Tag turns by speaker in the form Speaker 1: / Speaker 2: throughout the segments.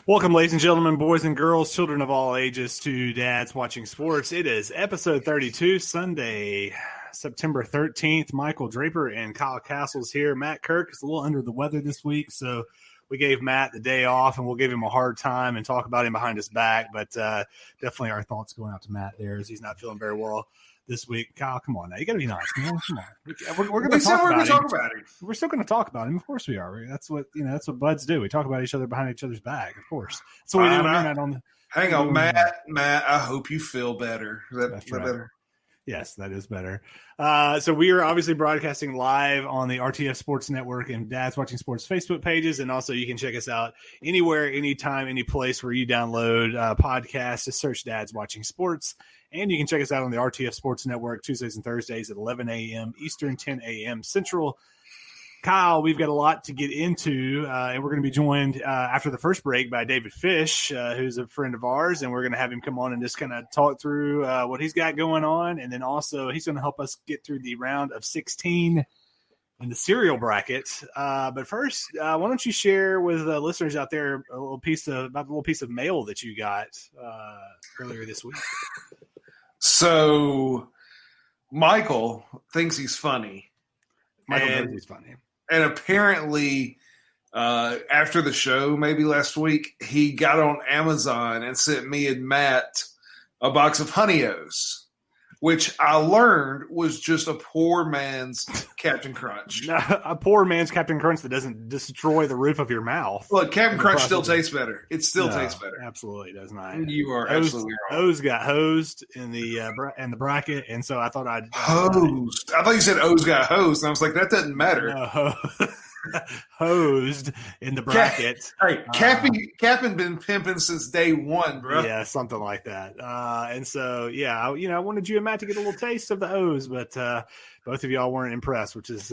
Speaker 1: Welcome, ladies and gentlemen, boys and girls, children of all ages, to Dad's Watching Sports. It is episode 32, Sunday, September 13th. Michael Draper and Kyle Castles here. Matt Kirk is a little under the weather this week, so we gave Matt the day off, and we'll give him a hard time and talk about him behind his back. But definitely our thoughts going out to Matt there as he's not feeling very well this week. Kyle, come on now. You got to be nice, man. Come on. We're going to talk about him. We're still going to talk about him. Of course we are. That's what buds do. We talk about each other behind each other's back, of course. That's what we do.
Speaker 2: Hang on, Matt, I hope you feel better. Is that
Speaker 1: right.
Speaker 2: Better?
Speaker 1: Yes, that is better. So we are obviously broadcasting live on the RTF Sports Network and Dad's Watching Sports Facebook pages. And also you can check us out anywhere, anytime, any place where you download podcasts. Just search Dad's Watching Sports. And you can check us out on the RTF Sports Network Tuesdays and Thursdays at 11 a.m. Eastern, 10 a.m. Central. Kyle, we've got a lot to get into, and we're going to be joined after the first break by David Fish, who's a friend of ours, and we're going to have him come on and just kind of talk through what he's got going on, and then also he's going to help us get through the round of 16 in the cereal bracket. But first, why don't you share with listeners out there a little piece of mail that you got earlier this week?
Speaker 2: So, Michael thinks he's funny.
Speaker 1: Michael knows he's funny.
Speaker 2: And apparently, after the show, maybe last week, he got on Amazon and sent me and Matt a box of Honey-O's, which I learned was just a poor man's Captain Crunch.
Speaker 1: A poor man's Captain Crunch that doesn't destroy the roof of your mouth.
Speaker 2: Look, Captain Crunch still tastes better. It still tastes better.
Speaker 1: Absolutely does not.
Speaker 2: You are absolutely wrong.
Speaker 1: O's got hosed in the bracket, and so I thought I'd
Speaker 2: hosed. I thought you said O's got hosed, and I was like, that doesn't matter.
Speaker 1: No, hosed in the bracket.
Speaker 2: Capping been pimping since day one, bro.
Speaker 1: Yeah, something like that. And so, yeah, I wanted you and Matt to get a little taste of the O's, but both of y'all weren't impressed, which is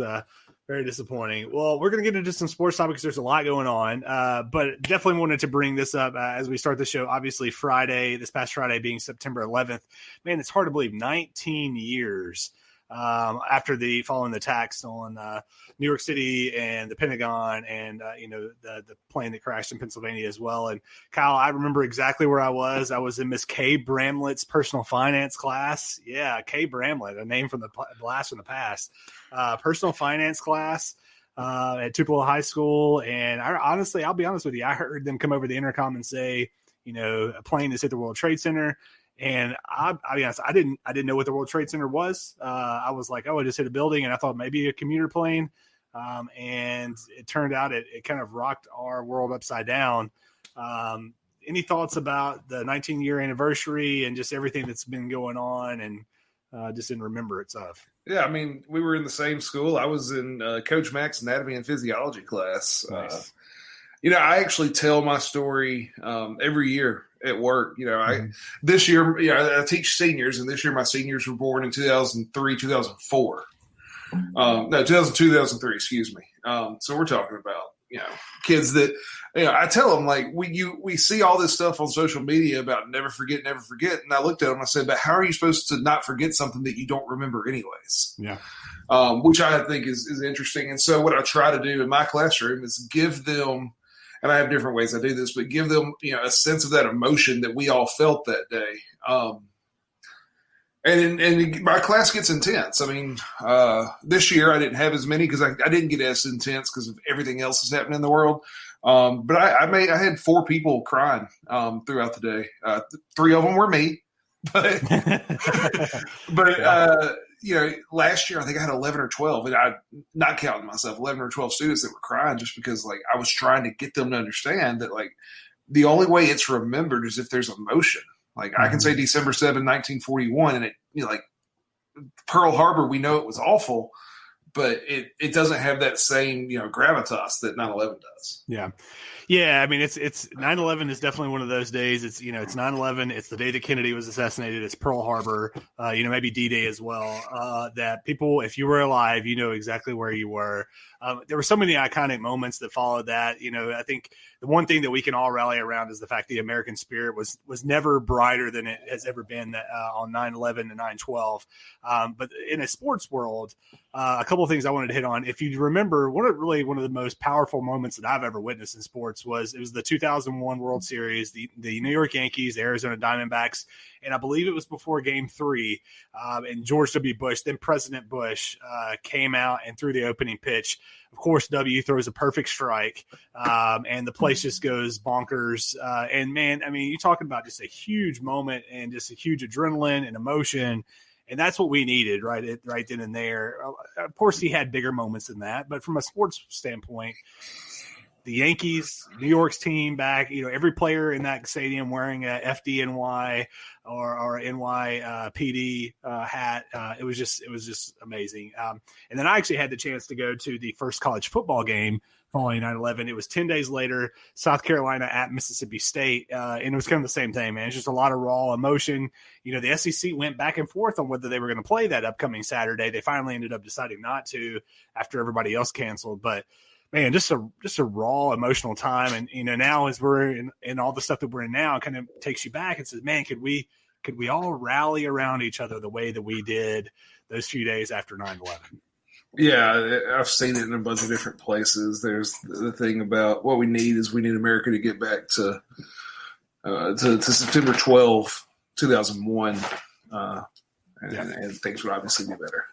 Speaker 1: very disappointing. Well, we're going to get into some sports topics. There's a lot going on, but definitely wanted to bring this up as we start the show. Obviously, this past Friday being September 11th. Man, it's hard to believe 19 years after following the attacks on New York City and the Pentagon and the plane that crashed in Pennsylvania as well. And Kyle, I remember exactly where I was. I was in Miss Kay Bramlett's personal finance class. Yeah, Kay Bramlett, a name from the blast from the past. Personal finance class at Tupelo High School. And I'll be honest with you, I heard them come over the intercom and say, a plane has hit the World Trade Center. And I'll be honest, I didn't know what the World Trade Center was. I was like, I just hit a building, and I thought maybe a commuter plane. And it turned out it kind of rocked our world upside down. Any thoughts about the 19-year anniversary and just everything that's been going on and just in remembrance of?
Speaker 2: Yeah, I mean, we were in the same school. I was in Coach Mack's anatomy and physiology class.
Speaker 1: Nice.
Speaker 2: I actually tell my story every year at work. This year, I teach seniors, and this year my seniors were born in 2003, 2004. 2002, 2003, excuse me. So we're talking about, kids that, I tell them, like, we see all this stuff on social media about never forget. And I looked at them and I said, but how are you supposed to not forget something that you don't remember anyways?
Speaker 1: Yeah.
Speaker 2: Which I think is interesting. And so what I try to do in my classroom is give them, and I have different ways I do this, but give them, a sense of that emotion that we all felt that day. And my class gets intense. I mean, this year I didn't have as many because I didn't get as intense because of everything else that's happening in the world. But I had 4 people crying throughout the day. 3 of them were me, but last year I think I had 11 or 12, and I not counting myself, 11 or 12 students that were crying just because like I was trying to get them to understand that like the only way it's remembered is if there's emotion. Like I can say December 7, 1941, and like Pearl Harbor, we know it was awful, but it doesn't have that same, gravitas that 9/11 does.
Speaker 1: Yeah. Yeah, I mean, it's 9/11 is definitely one of those days. It's 9/11. It's the day that Kennedy was assassinated. It's Pearl Harbor. Maybe D-Day as well. That people, if you were alive, you know exactly where you were. There were so many iconic moments that followed that. I think the one thing that we can all rally around is the fact the American spirit was never brighter than it has ever been on 9/11 and 9/12. But in a sports world, a couple of things I wanted to hit on. If you remember, one of the most powerful moments that I've ever witnessed in sports was the 2001 World Series, the New York Yankees, the Arizona Diamondbacks, and I believe it was before Game 3. And George W. Bush, then President Bush, came out and threw the opening pitch. Of course, W throws a perfect strike, and the place just goes bonkers. And man, I mean, you're talking about just a huge moment and just a huge adrenaline and emotion. And that's what we needed right then and there. Of course, he had bigger moments than that. But from a sports standpoint, the Yankees, New York's team back, every player in that stadium wearing a FDNY or NYPD hat. It was just amazing. And then I actually had the chance to go to the first college football game following 9/11. It was 10 days later, South Carolina at Mississippi State. And it was kind of the same thing, man. It's just a lot of raw emotion. The SEC went back and forth on whether they were going to play that upcoming Saturday. They finally ended up deciding not to after everybody else canceled. But man, just a raw emotional time. And, now as we're in all the stuff that we're in now, it kind of takes you back and says, man, could we all rally around each other the way that we did those few days after 9/11?
Speaker 2: Yeah, I've seen it in a bunch of different places. There's the thing about what we need America to get back to September 12, 2001, and things would obviously be better.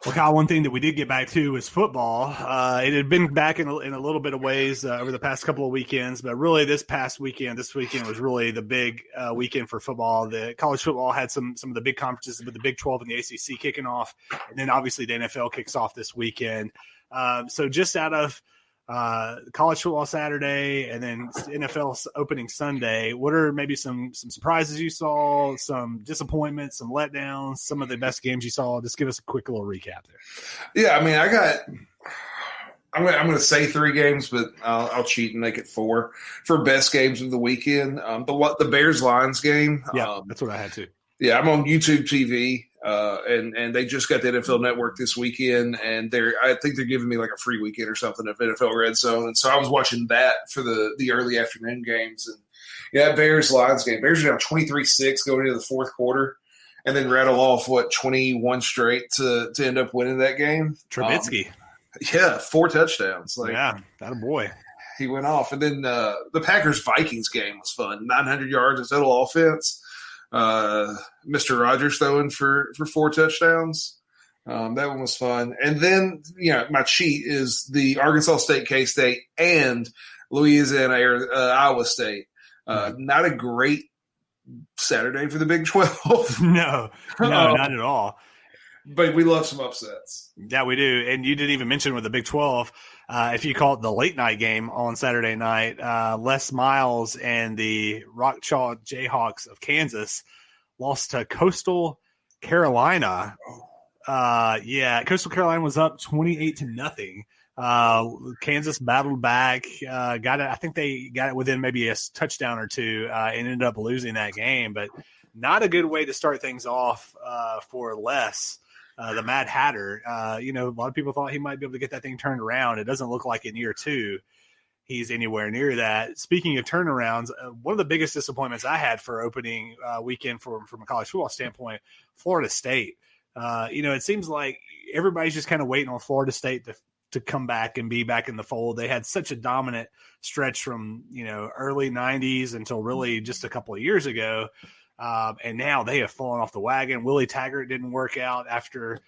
Speaker 1: Well, Kyle, one thing that we did get back to was football. It had been back in a little bit of ways over the past couple of weekends, but really this weekend was really the big weekend for football. The college football had some of the big conferences, with the Big 12 and the ACC kicking off, and then obviously the NFL kicks off this weekend. So just out of college football Saturday and then NFL opening Sunday, what are maybe some surprises you saw, some disappointments, some letdowns, some of the best games you saw? Just give us a quick little recap there.
Speaker 2: Yeah, I mean, I'm going to say 3 games, but I'll cheat and make it 4 for best games of the weekend. The Bears-Lions game.
Speaker 1: Yeah, that's what I had too.
Speaker 2: Yeah, I'm on YouTube TV, and they just got the NFL Network this weekend, and I think they're giving me like a free weekend or something of NFL Red Zone, and so I was watching that for the early afternoon games, and Bears-Lions game. Bears are down 23-6 going into the fourth quarter, and then rattle off 21 straight to end up winning that game.
Speaker 1: Trubisky,
Speaker 2: 4 touchdowns.
Speaker 1: That a boy.
Speaker 2: He went off, and then the Packers-Vikings game was fun. 900 yards of total offense. Mr. Rogers throwing for 4 touchdowns. That one was fun. And then, my cheat is the Arkansas State, K-State, and Louisiana, Iowa State. Not a great Saturday for the Big 12.
Speaker 1: No, not at all.
Speaker 2: But we love some upsets.
Speaker 1: Yeah, we do. And you didn't even mention with the Big 12, if you call it the late night game on Saturday night, Les Miles and the Rock Chalk Jayhawks of Kansas lost to Coastal Carolina. Coastal Carolina was up 28-0. Kansas battled back, I think they got it within maybe a touchdown or two, and ended up losing that game. But not a good way to start things off for Les. The Mad Hatter, a lot of people thought he might be able to get that thing turned around. It doesn't look like in year 2 he's anywhere near that. Speaking of turnarounds, one of the biggest disappointments I had for opening weekend from a college football standpoint, Florida State. It seems like everybody's just kind of waiting on Florida State to come back and be back in the fold. They had such a dominant stretch from, early 90s until really just a couple of years ago. And now they have fallen off the wagon. Willie Taggart didn't work out after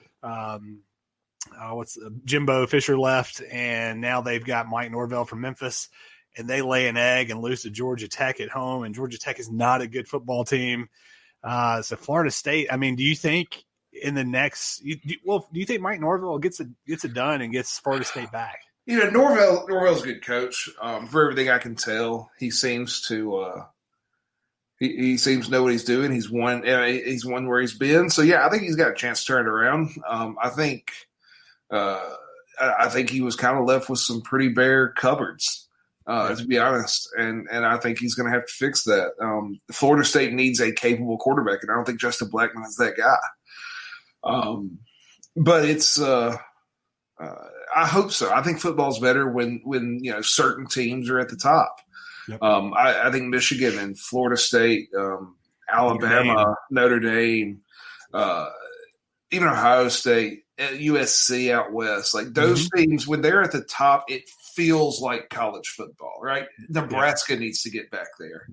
Speaker 1: Jimbo Fisher left, and now they've got Mike Norvell from Memphis, and they lay an egg and lose to Georgia Tech at home, and Georgia Tech is not a good football team. So Florida State, I mean, do you think in the next – do you think Mike Norvell gets it done and gets Florida State back?
Speaker 2: Norvell's a good coach. For everything I can tell, he seems to He seems to know what he's doing. He's won where he's been. So yeah, I think he's got a chance to turn it around. I think he was kind of left with some pretty bare cupboards, to be honest. And I think he's going to have to fix that. Florida State needs a capable quarterback, and I don't think Justin Blackman is that guy. But it's I hope so. I think football's better when certain teams are at the top. Yep. I think Michigan and Florida State, Alabama, Notre Dame, even Ohio State, USC out west, like those teams, when they're at the top, it feels like college football, right? Nebraska needs to get back there.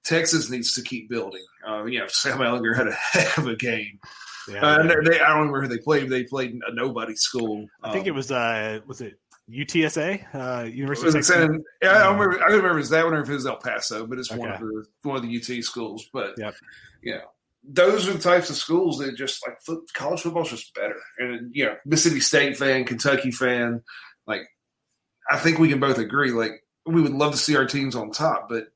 Speaker 2: Texas needs to keep building. Sam Ehlinger had a heck of a game. Yeah, I don't remember who they played. They played a nobody school.
Speaker 1: I think it was it UTSA, University of Texas?
Speaker 2: I don't remember if it's that one or if it was El Paso, but it's one of the UT schools. But those are the types of schools that just like college football is just better. And Mississippi State fan, Kentucky fan, like I think we can both agree. Like we would love to see our teams on top, but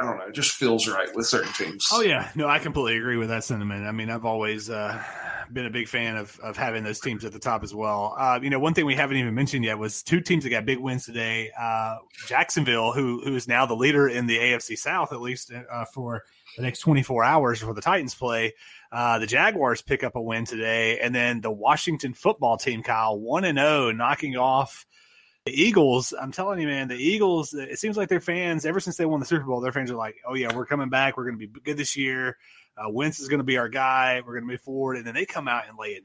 Speaker 2: I don't know, it just feels right with certain teams.
Speaker 1: Oh yeah, no, I completely agree with that sentiment. I mean, I've always been a big fan of having those teams at the top as well. One thing we haven't even mentioned yet was two teams that got big wins today. Jacksonville, who is now the leader in the AFC South, at least for the next 24 hours before the Titans play. The Jaguars pick up a win today, and then the Washington football team, Kyle, 1-0, knocking off the Eagles. I'm telling you, man, the Eagles, it seems like their fans, ever since they won the Super Bowl, their fans are like, oh, yeah, we're coming back. We're going to be good this year. Wentz is going to be our guy. We're going to move forward. And then they come out and lay an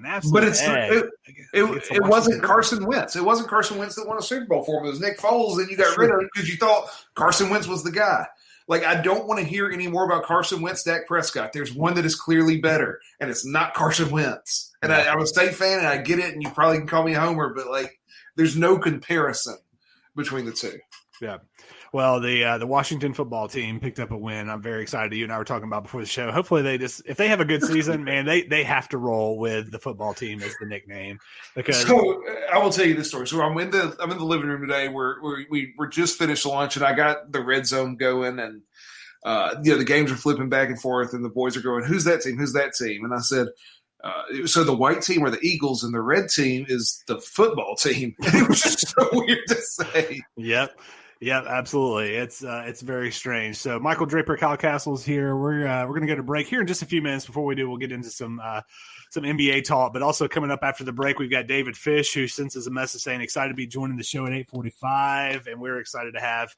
Speaker 1: absolute egg.
Speaker 2: It wasn't Carson Wentz. It wasn't Carson Wentz that won a Super Bowl for him. It was Nick Foles that you got rid of because you thought Carson Wentz was the guy. Like, I don't want to hear any more about Carson Wentz, Dak Prescott. There's one that is clearly better, and it's not Carson Wentz. And I'm a State fan, and I get it, and you probably can call me a homer, but, like, there's no comparison between the two.
Speaker 1: Yeah. Well, the Washington football team picked up a win. I'm very excited. You and I were talking about before the show. Hopefully if they have a good season, man, they have to roll with the football team as the nickname. Because
Speaker 2: so I will tell you this story. So I'm in the living room today. We're just finished lunch, and I got the red zone going, and the games are flipping back and forth, and the boys are going, "Who's that team? Who's that team?" And I said, so the white team are the Eagles, and the red team is the football team. It was just so weird to say.
Speaker 1: Yep. Yeah, absolutely. It's very strange. So Michael Draper, Kyle Castle's here. We're going to go to break here in just a few minutes. Before we do, we'll get into some NBA talk. But also coming up after the break, we've got David Fish, who sends us a message saying excited to be joining the show at 8:45, and we're excited to have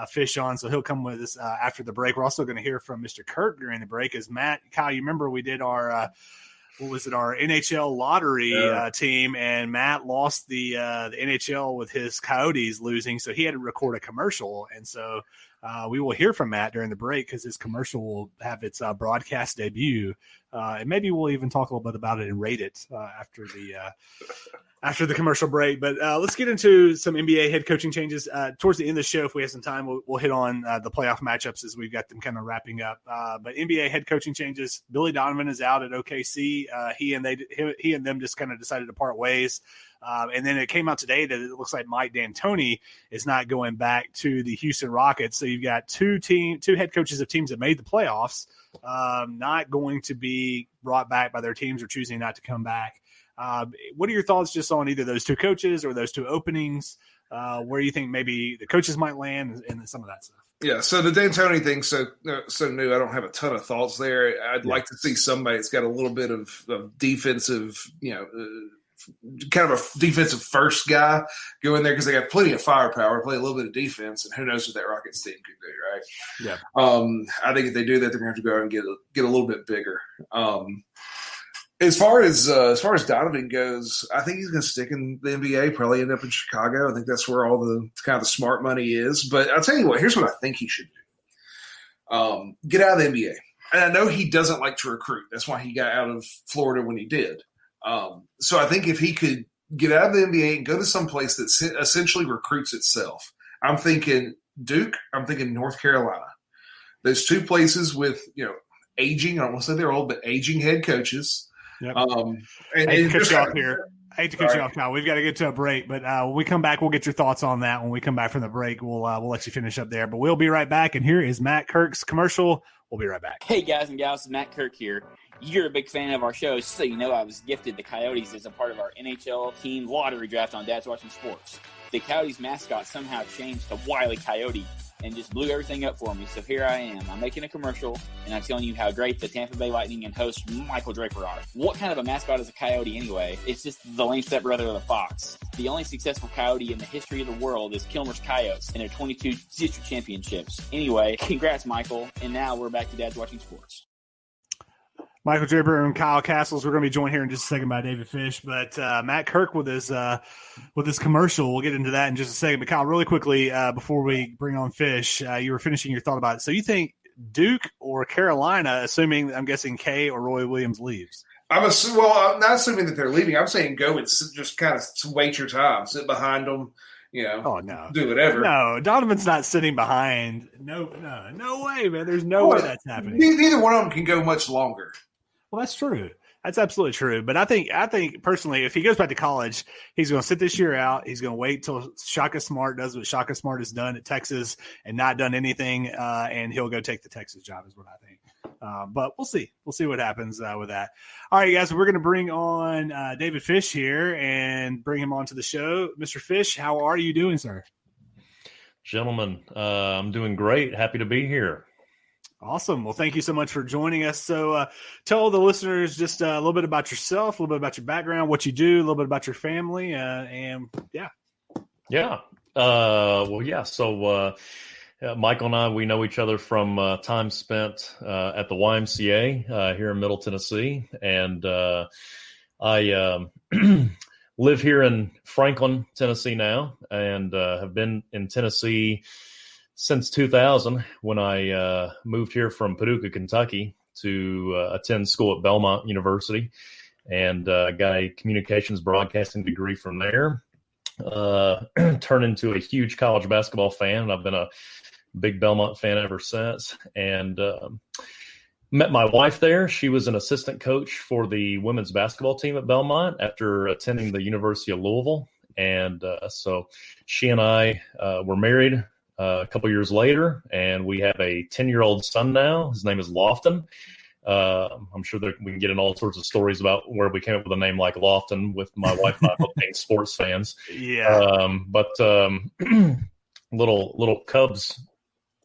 Speaker 1: Fish on. So he'll come with us after the break. We're also going to hear from Mr. Kirk during the break. As Matt, Kyle, you remember we did our our NHL lottery team, and Matt lost the NHL with his Coyotes losing, so he had to record a commercial, and so we will hear from Matt during the break because his commercial will have its broadcast debut, and maybe we'll even talk a little bit about it and rate it after the commercial break. But let's get into some NBA head coaching changes. Towards the end of the show, if we have some time, we'll hit on the playoff matchups as we've got them kind of wrapping up. But NBA head coaching changes. Billy Donovan is out at OKC. He and them just kind of decided to part ways. And then it came out today that it looks like Mike D'Antoni is not going back to the Houston Rockets. So you've got two head coaches of teams that made the playoffs not going to be brought back by their teams or choosing not to come back. What are your thoughts just on either those two coaches or those two openings? Where you think maybe the coaches might land and some of that stuff?
Speaker 2: Yeah, so the D'Antoni thing, so new. I don't have a ton of thoughts there. I'd like to see somebody that's got a little bit of defensive, kind of a defensive first guy go in there because they got plenty of firepower, play a little bit of defense, and who knows what that Rockets team could do, right?
Speaker 1: Yeah.
Speaker 2: I think if they do that, they're going to have to go out and get a little bit bigger. As far as Donovan goes, I think he's going to stick in the NBA, probably end up in Chicago. I think that's where all the kind of the smart money is. But I'll tell you what, here's what I think he should do. Get out of the NBA. And I know he doesn't like to recruit. That's why he got out of Florida when he did. So I think if he could get out of the NBA and go to some place that essentially recruits itself, I'm thinking Duke, I'm thinking North Carolina. There's two places with, aging, I don't want to say they're old, but aging head coaches.
Speaker 1: Yep. And cut you off here. I hate to cut you off, Kyle. We've got to get to a break, but when we come back, we'll get your thoughts on that. When we come back from the break, we'll let you finish up there. But we'll be right back, and here is Matt Kirk's commercial. We'll be right back.
Speaker 3: Hey, guys and gals, Matt Kirk here. You're a big fan of our show, so you know I was gifted the Coyotes as a part of our NHL team lottery draft on Dad's Watching Sports. The Coyotes mascot somehow changed to Wile E. Coyote and just blew everything up for me. So here I am. I'm making a commercial, and I'm telling you how great the Tampa Bay Lightning and host Michael Draper are. What kind of a mascot is a coyote anyway? It's just the lame stepbrother of the fox. The only successful coyote in the history of the world is Kilmer's Coyotes and their 22 district championships. Anyway, congrats, Michael. And now we're back to Dad's Watching Sports.
Speaker 1: Michael Draper and Kyle Castles. We're going to be joined here in just a second by David Fish, but Matt Kirk with his commercial. We'll get into that in just a second. But Kyle, really quickly before we bring on Fish, you were finishing your thought about it. So you think Duke or Carolina, assuming I'm guessing Kay or Roy Williams leaves?
Speaker 2: I'm not assuming that they're leaving. I'm saying go and just kind of wait your time, sit behind them.
Speaker 1: Oh no,
Speaker 2: do whatever.
Speaker 1: No, Donovan's not sitting behind. No way, man. There's no way that's happening.
Speaker 2: Neither one of them can go much longer.
Speaker 1: Well, that's true. That's absolutely true. But I think personally, if he goes back to college, he's going to sit this year out. He's going to wait till Shaka Smart does what Shaka Smart has done at Texas and not done anything, and he'll go take the Texas job is what I think. But we'll see. We'll see what happens with that. All right, guys, we're going to bring on David Fish here and bring him onto the show. Mr. Fish, how are you doing, sir?
Speaker 4: Gentlemen, I'm doing great. Happy to be here.
Speaker 1: Awesome. Well, thank you so much for joining us. So tell the listeners just a little bit about yourself, a little bit about your background, what you do, a little bit about your family, and yeah.
Speaker 4: Yeah. So Michael and I, we know each other from time spent at the YMCA here in Middle Tennessee. And I live here in Franklin, Tennessee now, and have been in Tennessee since 2000 when I moved here from Paducah, Kentucky to attend school at Belmont University and got a communications broadcasting degree from there. Turned into a huge college basketball fan, and I've been a big Belmont fan ever since. And met my wife there. She was an assistant coach for the women's basketball team at Belmont after attending the University of Louisville. And so she and I were married a couple years later, and we have a 10-year-old son now. His name is Lofton. I'm sure that we can get in all sorts of stories about where we came up with a name like Lofton with my wife and I both being sports fans.
Speaker 1: Yeah.
Speaker 4: But little Cubs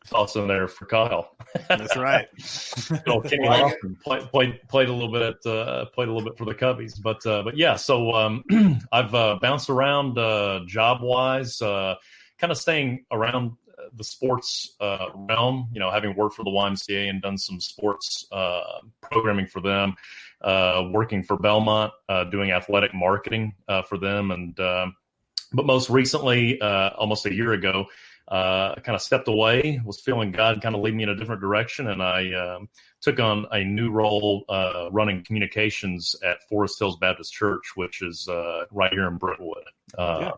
Speaker 4: toss in there for Kyle.
Speaker 1: That's right.
Speaker 4: Kenny Lofton played a little bit for the Cubbies, but yeah. So I've bounced around job wise, kind of staying around the sports realm, having worked for the YMCA and done some sports programming for them, working for Belmont, doing athletic marketing for them. And but most recently, almost a year ago, kind of stepped away, was feeling God kind of lead me in a different direction. And I took on a new role running communications at Forest Hills Baptist Church, which is right here in Brentwood.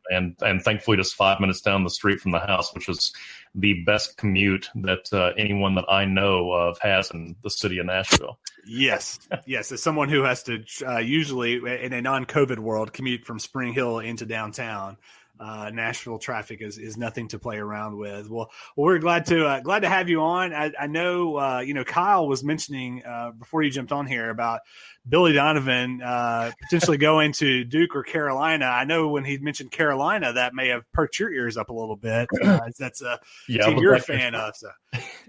Speaker 4: And thankfully just 5 minutes down the street from the house, which is the best commute that anyone that I know of has in the city of Nashville.
Speaker 1: Yes. As someone who has to usually in a non-COVID world commute from Spring Hill into downtown, Nashville traffic is nothing to play around with. Well, we're glad to have you on. I know Kyle was mentioning before you jumped on here about Billy Donovan potentially going to Duke or Carolina. I know when he mentioned Carolina, that may have perked your ears up a little bit. That's a team you're a fan of. So.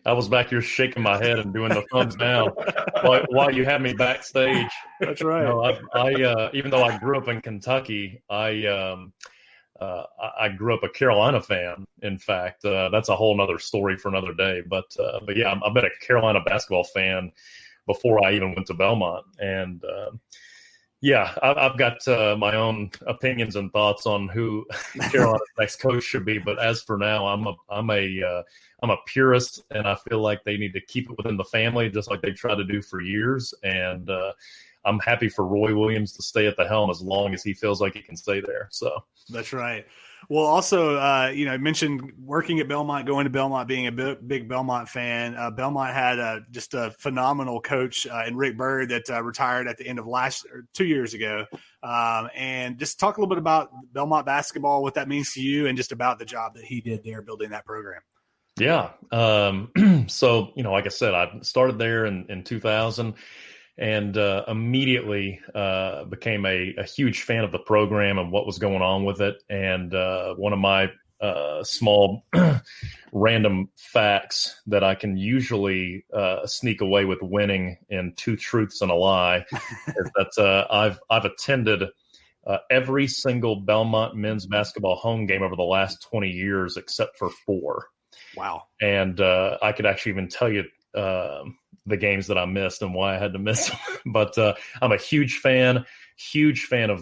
Speaker 4: I was back here shaking my head and doing the thumbs down while you had me backstage.
Speaker 1: That's right.
Speaker 4: I even though I grew up in Kentucky, I grew up a Carolina fan. In fact, that's a whole nother story for another day. But yeah, I've been a Carolina basketball fan before I even went to Belmont. And yeah, I've got my own opinions and thoughts on who Carolina's next coach should be. But as for now, I'm a purist, and I feel like they need to keep it within the family, just like they've tried to do for years. And I'm happy for Roy Williams to stay at the helm as long as he feels like he can stay there. So
Speaker 1: that's right. Well, also, I mentioned working at Belmont, going to Belmont, being a big Belmont fan. Belmont had just a phenomenal coach in Rick Byrd that retired at the end of 2 years ago. And just talk a little bit about Belmont basketball, what that means to you, and just about the job that he did there building that program.
Speaker 4: Yeah. So, like I said, I started there in 2000. And immediately became a huge fan of the program and what was going on with it. And one of my small random facts that I can usually sneak away with winning in 2 truths and a lie is that I've attended every single Belmont men's basketball home game over the last 20 years except for 4.
Speaker 1: Wow.
Speaker 4: And I could actually even tell you the games that I missed and why I had to miss them. But I'm a huge fan of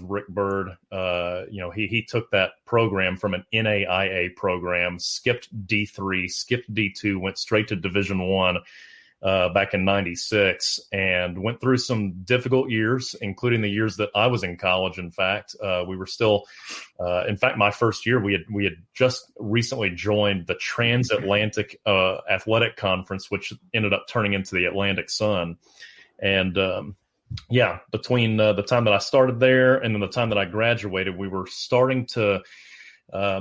Speaker 4: Rick Byrd. He took that program from an NAIA program, skipped D3, skipped D2, went straight to Division I back in '96, and went through some difficult years, including the years that I was in college. In fact, we were still, in fact, my first year, we had just recently joined the Transatlantic Athletic Conference, which ended up turning into the Atlantic Sun. And between the time that I started there and then the time that I graduated, we were starting to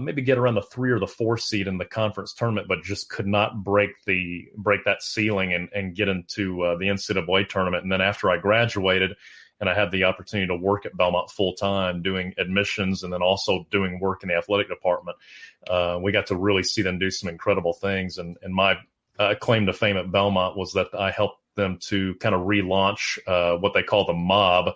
Speaker 4: maybe get around the 3 or the 4 seed in the conference tournament, but just could not break that ceiling and get into the NCAA tournament. And then after I graduated and I had the opportunity to work at Belmont full time doing admissions and then also doing work in the athletic department, we got to really see them do some incredible things. And my claim to fame at Belmont was that I helped them to kind of relaunch what they call the MOB,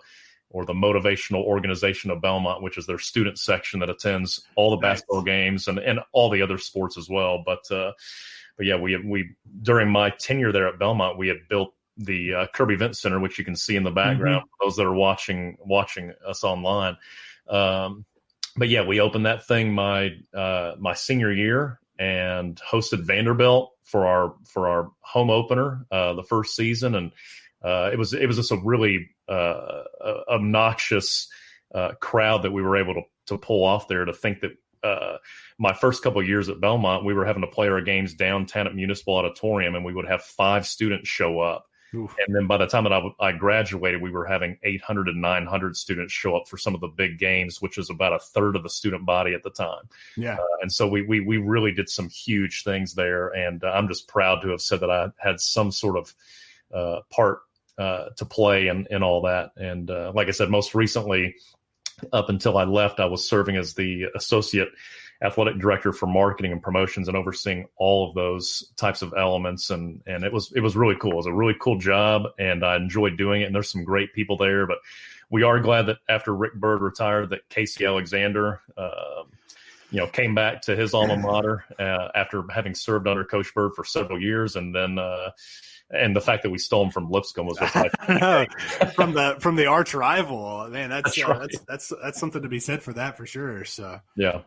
Speaker 4: or the Motivational Organization of Belmont, which is their student section that attends all the basketball games and all the other sports as well. But yeah, we during my tenure there at Belmont, we had built the Kirby Event Center, which you can see in the background for those that are watching us online. But yeah, we opened that thing my senior year and hosted Vanderbilt for our home opener the first season, and it was just a really obnoxious crowd that we were able to pull off there. To think that my first couple of years at Belmont, we were having to play our games downtown at Municipal Auditorium, and we would have 5 students show up. Oof. And then by the time that I graduated, we were having 800 and 900 students show up for some of the big games, which was about a third of the student body at the time. Yeah. And so we really did some huge things there. And I'm just proud to have said that I had some sort of part to play in all that. And like I said, most recently, up until I left, I was serving as the associate athletic director for marketing and promotions and overseeing all of those types of elements. And it was really cool. It was a really cool job, and I enjoyed doing it. And there's some great people there, but we are glad that after Rick Byrd retired, that Casey Alexander, came back to his alma mater after having served under Coach Byrd for several years. And then, and the fact that we stole him from Lipscomb was just
Speaker 1: from the arch rival. Man, that's
Speaker 4: right.
Speaker 1: that's something to be said for that, for sure. So
Speaker 4: yeah.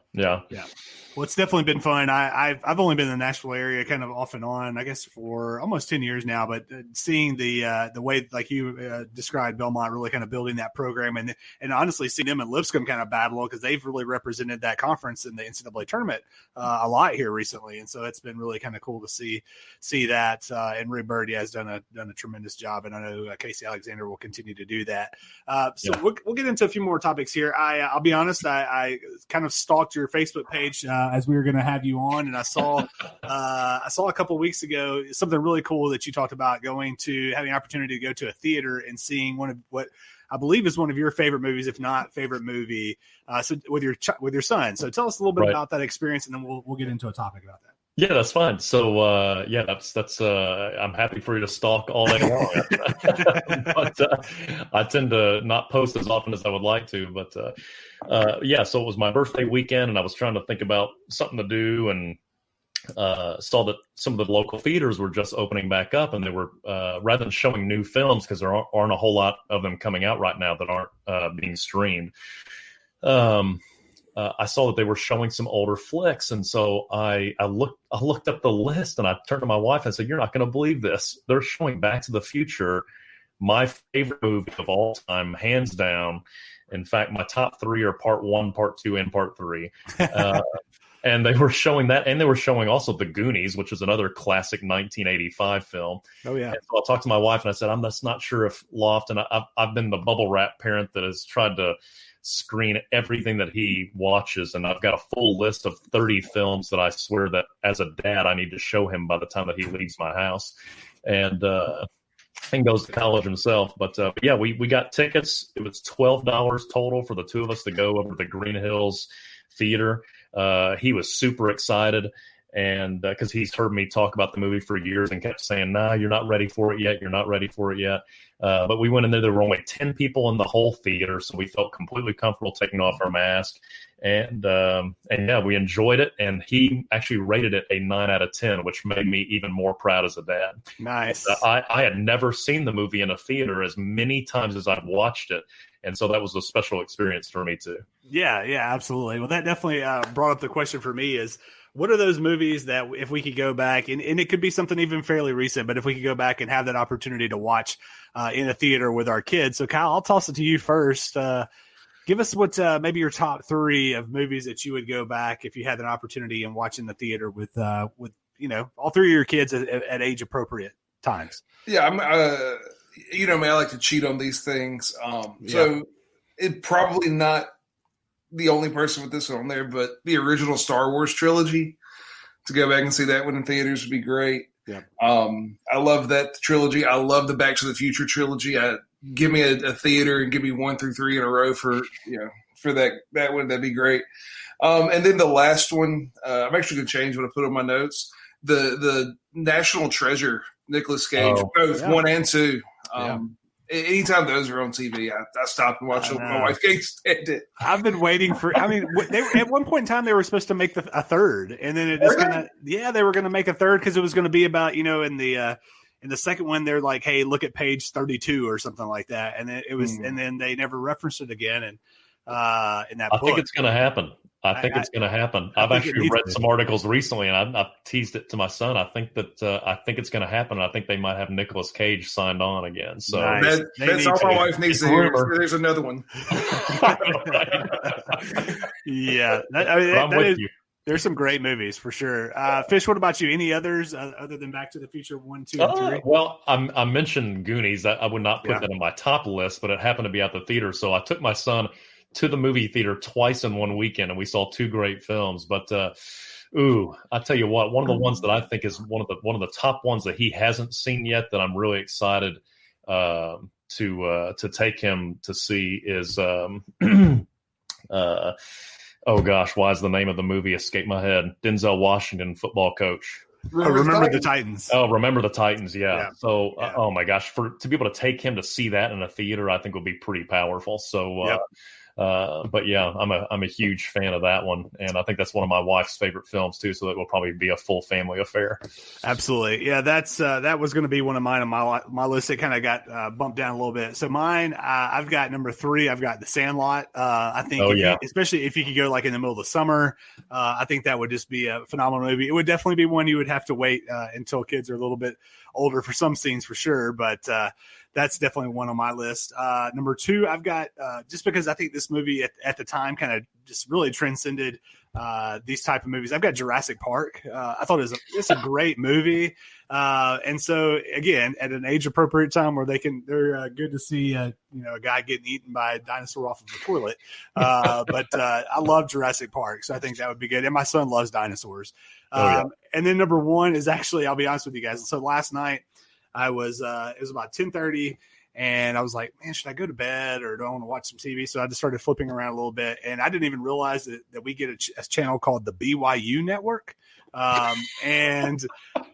Speaker 1: Well, it's definitely been fun. I've only been in the Nashville area kind of off and on, I guess, for almost 10 years now. But seeing the way, like you described, Belmont really kind of building that program, and honestly seeing them and Lipscomb kind of battle, because they've really represented that conference in the NCAA tournament a lot here recently, and so it's been really kind of cool to see that. And Rick Byrd has done a tremendous job, and I know Casey Alexander will continue to do that. We'll get into a few more topics here. I'll be honest, I kind of stalked your Facebook page as we were going to have you on, and I saw a couple of weeks ago something really cool that you talked about, having the opportunity to go to a theater and seeing one of what I believe is one of your favorite movies, if not favorite movie, so with your son. So tell us a little bit about that experience, and then we'll get into a topic about that.
Speaker 4: Yeah, that's fine. So, that's I'm happy for you to stalk all day long. But I tend to not post as often as I would like to. But, so it was my birthday weekend, and I was trying to think about something to do, and saw that some of the local theaters were just opening back up, and they were, rather than showing new films, because there aren't a whole lot of them coming out right now that aren't being streamed, I saw that they were showing some older flicks, and so I looked up the list, and I turned to my wife and said, "You're not going to believe this. They're showing Back to the Future my favorite movie of all time, hands down. In fact, my top three are part 1, part 2, and part 3. And they were showing that, and they were showing also The Goonies, which is another classic 1985 film.
Speaker 1: Oh, yeah.
Speaker 4: And so I talked to my wife, and I said, I'm just not sure if Loft, and I've been the bubble wrap parent that has tried to screen everything that he watches, and I've got a full list of 30 films that I swear that as a dad I need to show him by the time that he leaves my house. And goes to college himself. But yeah, we got tickets. It was $12 total for the two of us to go over to the Green Hills Theater. He was super excited, and because he's heard me talk about the movie for years and kept saying, "Nah, you're not ready for it yet. You're not ready for it yet." But we went in there. There were only 10 people in the whole theater, so we felt completely comfortable taking off our mask. And yeah, we enjoyed it. And he actually rated it a 9 out of 10, which made me even more proud as a dad.
Speaker 1: Nice.
Speaker 4: I had never seen the movie in a theater as many times as I've watched it. And so that was a special experience for me too.
Speaker 1: Yeah, absolutely. Well, that definitely brought up the question for me is, what are those movies that if we could go back, and it could be something even fairly recent, but if we could go back and have that opportunity to watch in a theater with our kids. So Kyle, I'll toss it to you first. Give us what maybe your top 3 of movies that you would go back if you had an opportunity and watch in the theater with all 3 of your kids at age appropriate times.
Speaker 2: Yeah, I'm I like to cheat on these things. So it probably not the only person with this on there, but the original Star Wars trilogy, to go back and see that one in theaters would be great.
Speaker 1: Yeah.
Speaker 2: I love that trilogy. I love the Back to the Future trilogy. Give me a theater and give me 1 through 3 in a row for that one. That'd be great. And then the last one, I'm actually going to change what I put on my notes. The National Treasure, Nicolas Cage, both 1 and 2. Anytime those are on TV, I stop and watch them. My wife can't stand it.
Speaker 1: I've been waiting for. I mean, at one point in time they were supposed to make a third, and then it just they were going to make a third because it was going to be about in the second one they're like, hey, look at page 32 or something like that, and then it was, and then they never referenced it again, and in that book.
Speaker 4: I think it's going to happen. I think it's going to happen. I've actually read some articles recently, and I've teased it to my son. I think it's going to happen. I think they might have Nicolas Cage signed on again. So
Speaker 2: nice. That's all my wife needs to hear. There's another one.
Speaker 1: Yeah,
Speaker 4: I'm with you.
Speaker 1: There's some great movies for sure. Fish, what about you? Any others other than Back to the Future 1, 2, and 3?
Speaker 4: Well, I mentioned Goonies. I would not put that in my top list, but it happened to be at the theater, so I took my son to the movie theater twice in one weekend, and we saw 2 great films. But I tell you what, one of the ones that I think is one of the top ones that he hasn't seen yet that I'm really excited to take him to see is oh gosh, why is the name of the movie escape my head? Denzel Washington, football coach.
Speaker 1: Remember the Titans.
Speaker 4: Oh, Remember the Titans. Yeah. So, oh my gosh, to be able to take him to see that in a theater, I think would be pretty powerful. So, but yeah, I'm a huge fan of that one, and I think that's one of my wife's favorite films too. So that will probably be a full family affair.
Speaker 1: Absolutely, yeah. That was going to be one of mine on my list. It kind of got bumped down a little bit. So mine, I've got number 3. I've got The Sandlot. I think, especially if you could go like in the middle of the summer, I think that would just be a phenomenal movie. It would definitely be one you would have to wait until kids are a little bit older for some scenes for sure, but that's definitely one on my list. Number 2, I've got just because I think this movie at the time kind of just really transcended these type of movies. I've got Jurassic Park. I thought it's a great movie, and so again, at an age appropriate time where they're good to see a guy getting eaten by a dinosaur off of the toilet. But I love Jurassic Park, so I think that would be good. And my son loves dinosaurs. And then number 1 is actually, I'll be honest with you guys. So last night I was it was about 10:30. And I was like, man, should I go to bed or do I want to watch some TV? So I just started flipping around a little bit. And I didn't even realize that we get a channel called the BYU Network. And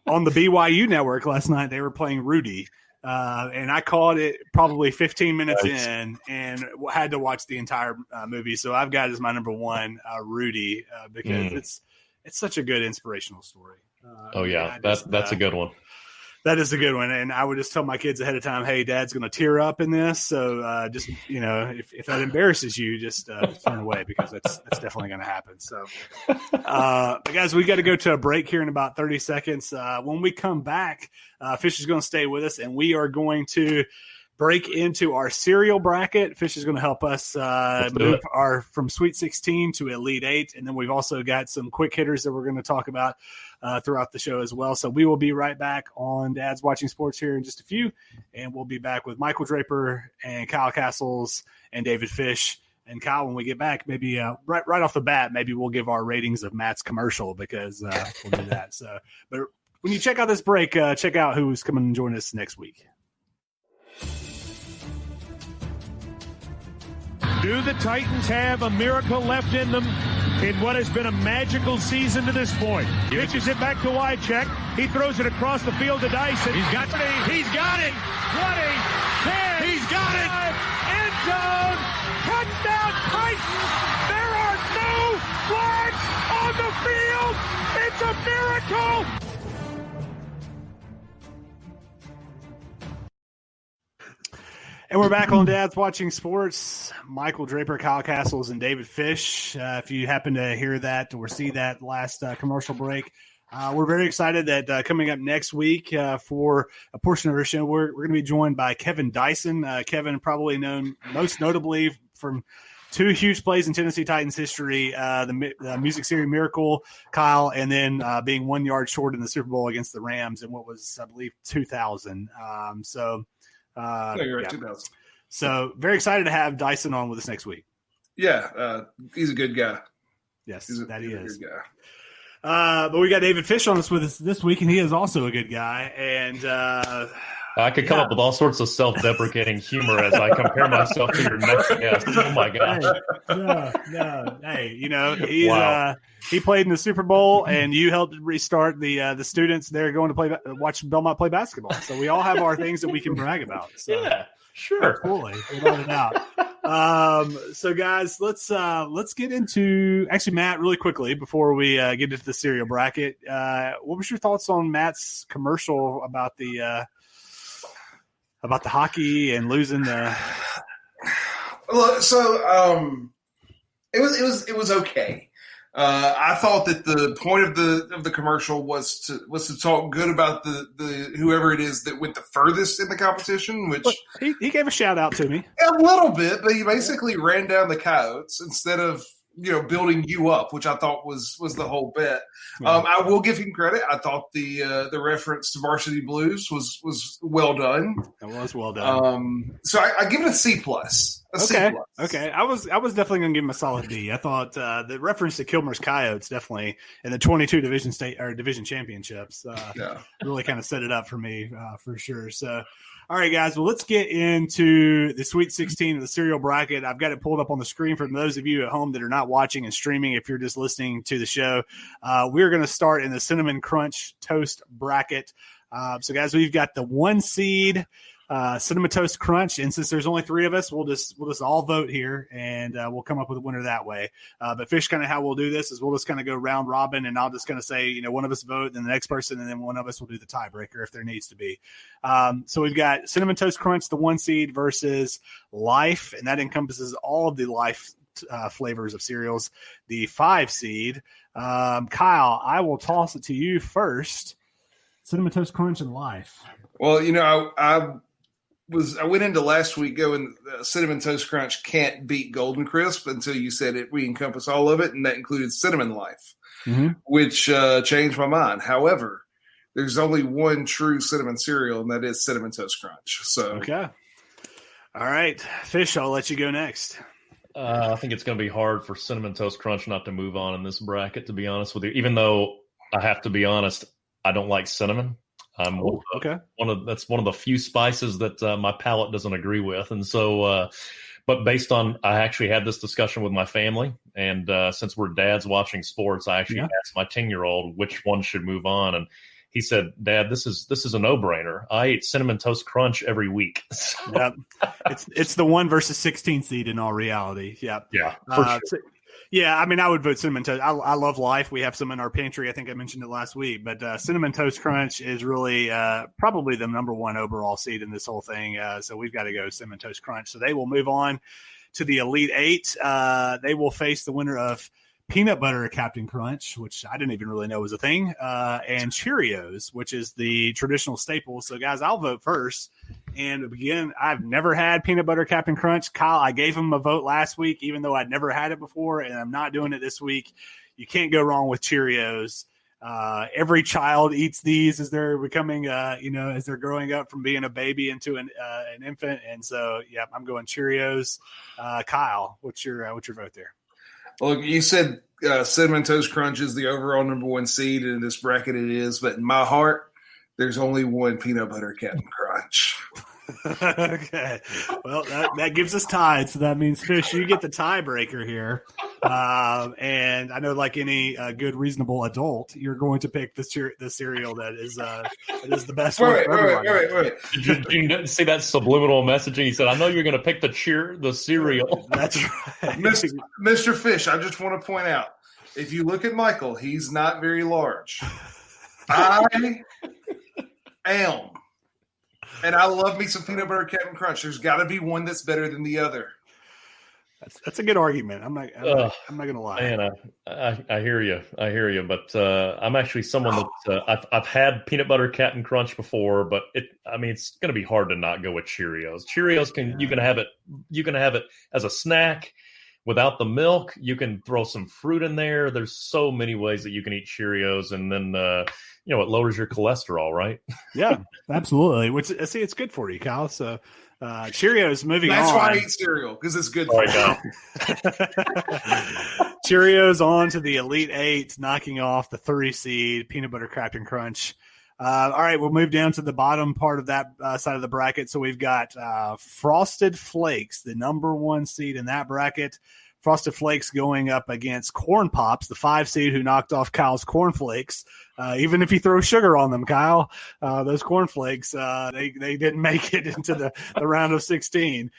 Speaker 1: on the BYU Network last night, they were playing Rudy. And I caught it probably 15 minutes in and had to watch the entire movie. So I've got as my number 1, Rudy, because it's such a good inspirational story.
Speaker 4: That's a good one.
Speaker 1: That is a good one, and I would just tell my kids ahead of time, "Hey, Dad's going to tear up in this, so just if that embarrasses you, just turn away because that's definitely going to happen." So, but guys, we got to go to a break here in about 30 seconds. When we come back, Fish is going to stay with us, and we are going to break into our cereal bracket. Fish is going to help us move from Sweet 16 to Elite 8. And then we've also got some quick hitters that we're going to talk about throughout the show as well. So we will be right back on Dad's Watching Sports here in just a few. And we'll be back with Michael Draper and Kyle Castles and David Fish. And Kyle, when we get back, maybe right off the bat, maybe we'll give our ratings of Matt's commercial because we'll do that. So, but when you check out this break, check out who's coming and join us next week.
Speaker 5: Do the Titans have a miracle left in them in what has been a magical season to this point? Pitches it back to Wycheck. He throws it across the field to Dyson. He's got it. He's got it. 20, 10. He's got it. End zone. Touchdown Titans. There are no flags on the field. It's a miracle.
Speaker 1: And we're back on Dad's Watching Sports. Michael Draper, Kyle Castles, and David Fish. If you happen to hear that or see that last commercial break, we're very excited that coming up next week for a portion of our show, we're going to be joined by Kevin Dyson. Kevin, probably known most notably from two huge plays in Tennessee Titans history, the Music City Miracle, Kyle, and then being 1 yard short in the Super Bowl against the Rams in what was, I believe, 2000.
Speaker 2: You're right, 2000.
Speaker 1: So very excited to have Dyson on with us next week.
Speaker 2: Yeah, he's a good guy.
Speaker 1: Yes,
Speaker 2: he's
Speaker 1: is.
Speaker 2: a good
Speaker 1: guy. But we got David Fish on us with us this week, and he is also a good guy. And
Speaker 4: I could come up with all sorts of self-deprecating humor as I compare myself to your next guest. Oh my gosh!
Speaker 1: No. Hey, he played in the Super Bowl, and you helped restart the students there going to watch Belmont play basketball. So we all have our things that we can brag about. So.
Speaker 4: Yeah, sure,
Speaker 1: absolutely, without a doubt. So guys, let's get into Matt really quickly before we get into the cereal bracket. What was your thoughts on Matt's commercial about the hockey and losing the?
Speaker 2: So it was okay. I thought that the point of the commercial was to talk good about the whoever it is that went the furthest in the competition, which
Speaker 1: he gave a shout out to me
Speaker 2: a little bit, but he basically ran down the Coyotes instead of building you up, which I thought was the whole bit.
Speaker 1: Yeah.
Speaker 2: I will give him credit. I thought the reference to Varsity Blues was well done.
Speaker 1: It was well done.
Speaker 2: So I give it a C plus.
Speaker 1: Okay. I was definitely going to give him a solid B. I thought the reference to Kilmer's Coyotes definitely in the 22 division championships really kind of set it up for me for sure. So. All right, guys. Well, let's get into the Sweet 16 of the cereal bracket. I've got it pulled up on the screen for those of you at home that are not watching and streaming. If you're just listening to the show, we're going to start in the Cinnamon Crunch Toast bracket. So, guys, we've got the 1 seed Cinnamon Toast Crunch, and since there's only 3 of us, we'll just all vote here, and we'll come up with a winner that way. But Fish, kind of how we'll do this is we'll just kind of go round robin, and I'll just kind of say, one of us vote, then the next person, and then one of us will do the tiebreaker if there needs to be. So we've got Cinnamon Toast Crunch, the 1 seed, versus Life, and that encompasses all of the Life flavors of cereals. The 5 seed, Kyle, I will toss it to you first. Cinnamon Toast Crunch and Life.
Speaker 2: Well, I went into last week going Cinnamon Toast Crunch can't beat Golden Crisp until you said we encompass all of it, and that included Cinnamon Life, which changed my mind. However, there's only one true cinnamon cereal, and that is Cinnamon Toast Crunch. So
Speaker 1: okay, all right, Fish, I'll let you go next.
Speaker 4: I think it's going to be hard for Cinnamon Toast Crunch not to move on in this bracket, to be honest with you. Even though I have to be honest, I don't like cinnamon.
Speaker 1: Okay.
Speaker 4: That's one of the few spices that my palate doesn't agree with. And so, but based on, I actually had this discussion with my family, and since we're dads watching sports, I actually asked my 10-year-old which one should move on. And he said, Dad, this is a no-brainer. I eat Cinnamon Toast Crunch every week. So.
Speaker 1: Yep. It's the 1 versus 16 seed in all reality. Yep.
Speaker 4: Yeah. For sure.
Speaker 1: Yeah, I mean, I would vote Cinnamon Toast. I love Life. We have some in our pantry. I think I mentioned it last week. But Cinnamon Toast Crunch is really probably the number 1 overall seed in this whole thing. So we've got to go Cinnamon Toast Crunch. So they will move on to the Elite 8. They will face the winner of Peanut Butter Captain Crunch, which I didn't even really know was a thing, and Cheerios, which is the traditional staple. So, guys, I'll vote first. And again, I've never had peanut butter Captain Crunch. Kyle, I gave him a vote last week, even though I'd never had it before, and I'm not doing it this week. You can't go wrong with Cheerios. Every child eats these as they're becoming, as they're growing up from being a baby into an infant. And so, yeah, I'm going Cheerios. Kyle, what's your vote there?
Speaker 2: Look, you said Cinnamon Toast Crunch is the overall number one seed in this bracket. It is, but in my heart, there's only one peanut butter Captain Crunch.
Speaker 1: Okay. Well, that gives us tied. So that means, Fish, you get the tiebreaker here. And I know, like any good, reasonable adult, you're going to pick the cereal that is the best one.
Speaker 2: Wait.
Speaker 4: Did you see that subliminal messaging? He said, "I know you're going to pick the cereal."
Speaker 1: That's right,
Speaker 2: Mr. Fish. I just want to point out, if you look at Michael, he's not very large. I am. And I love me some peanut butter Captain Crunch. There's got to be one that's better than the other.
Speaker 1: That's a good argument. I'm not going to lie.
Speaker 4: Man, I hear you. But I'm actually someone that I've had peanut butter Captain Crunch before, but it's going to be hard to not go with Cheerios. Cheerios you can have it as a snack without the milk. You can throw some fruit in there. There's so many ways that you can eat Cheerios, and then it lowers your cholesterol, right?
Speaker 1: Yeah, absolutely. Which, see, it's good for you, Kyle. So Cheerios moving
Speaker 2: That's
Speaker 1: on.
Speaker 2: That's why I eat cereal, because it's good for you.
Speaker 1: Cheerios on to the Elite Eight, knocking off the 3 seed peanut butter Captain Crunch. All right, we'll move down to the bottom part of that side of the bracket. So we've got Frosted Flakes, the number 1 seed in that bracket. Frosted Flakes going up against Corn Pops, the 5 seed who knocked off Kyle's Corn Flakes. Even if you throw sugar on them, Kyle, those Corn Flakes, they didn't make it into the round of 16.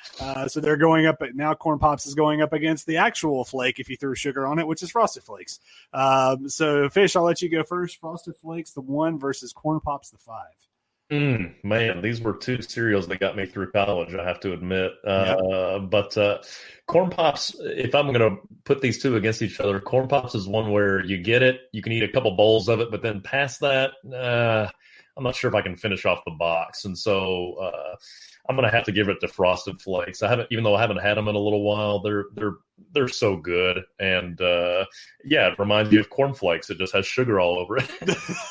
Speaker 1: So they're going up now. Corn Pops is going up against the actual flake if you threw sugar on it, which is Frosted Flakes. So Fish, I'll let you go first. Frosted Flakes, the 1 versus Corn Pops, the 5.
Speaker 4: Man, these were 2 cereals that got me through college, I have to admit. But Corn Pops, if I'm going to put these 2 against each other, Corn Pops is one where you get it, you can eat a couple bowls of it, but then past that, I'm not sure if I can finish off the box. And so I'm going to have to give it to Frosted Flakes. Even though I haven't had them in a little while, they're so good. And it reminds you of Corn Flakes. It just has sugar all over it.